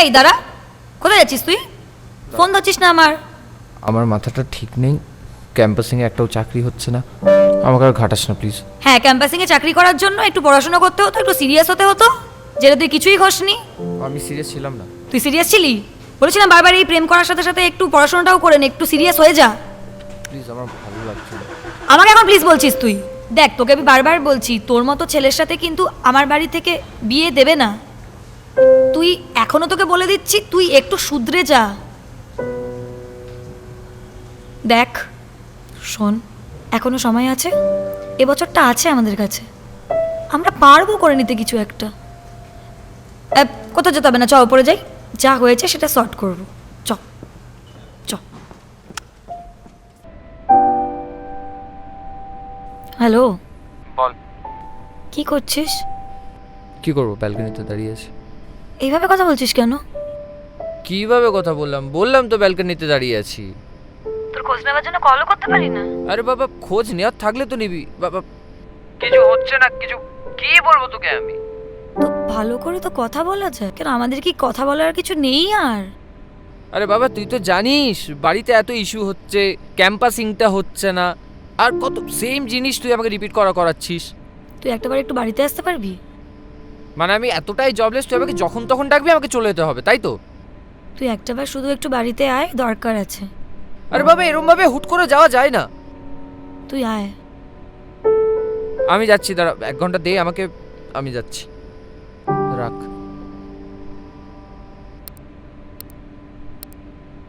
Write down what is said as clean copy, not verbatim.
এই দাঁড়া, কোথায় যাচ্ছিস তুই? ফোন ধরছিস না আমার? আমার মাথাটা ঠিক নেই, ক্যাম্পাসিংয়ে একটাও চাকরি হচ্ছে না, আমাকে আর ঘাটাস না প্লিজ। হ্যাঁ, ক্যাম্পাসিংয়ে চাকরি করার জন্য একটু পড়াশোনা করতে হতো, একটু সিরিয়াস হতে হতো, যেটা তুই কিছুই ঘষনি। আমি সিরিয়াস ছিলাম না। তুই সিরিয়াস ছিলি? বলেছিলাম বারবার এই প্রেম করার সাথে সাথে একটু পড়াশোনাটাও করে নে, একটু সিরিয়াস হয়ে যা। প্লিজ, আমার ভালো লাগছে না। আমাকে এখন প্লিজ বলছিস তুই? দেখ, তোকে আমি বারবার বলছি তোর মতো ছেলের সাথে কিন্তু আমার বাড়ি থেকে বিয়ে দেবে না। তুই এখনো তোকে বলে দিচ্ছি, তুই একটু শুধরে যা। দেখ শোন, এখনো সময় আছে, এবছরটা আছে আমাদের কাছে, আমরা পারবো করে নিতে কিছু একটা। কোথাও যেতে হবে না, চ ওপরে যাই, যা হয়েছে সেটা সর্ট করবো। চ চ। হ্যালো, বল। কি করছিস? কি করবো, ব্যালকনিতে দাঁড়িয়ে আছি। এইভাবে কথা বলছিস কেন? কিভাবে কথা বললাম তো ব্যালকনিতে দাঁড়িয়ে আছি। তোর খোঁজ নেওয়ার জন্য কলও করতে পারি না? আরে বাবা, খোঁজ নেওয়ার থাকলে তো নিবি বাবা। কিছু হচ্ছে না, কিছু কি বলবো তোকে আমি? তো ভালো করে তো কথা বলা যায়, কেন আমাদের কি কথা বলার কিছু নেই আর? আরে বাবা, তুই তো জানিস বাড়িতে এত ইস্যু হচ্ছে, ক্যাম্পাসিংটা হচ্ছে না, আর কত সেম জিনিস তুই আমাকে রিপিট করাচ্ছিস। তুই একটাবার একটু বাড়িতে আসতে পারবি? মানে আমি এতটাই জবলেস, তুই আমাকে যখন তখন ডাকবি, আমাকে চলে যেতে হবে, তাই তো? তুই একটাবার শুধু একটু বাড়িতে আয়, দরকার আছে। আরে বাবা, এরম ভাবে হুট করে যাওয়া যায় না। তুই আয়। আমি যাচ্ছি, দাঁড়া 1 ঘন্টা দে আমাকে, আমি যাচ্ছি, রাখ।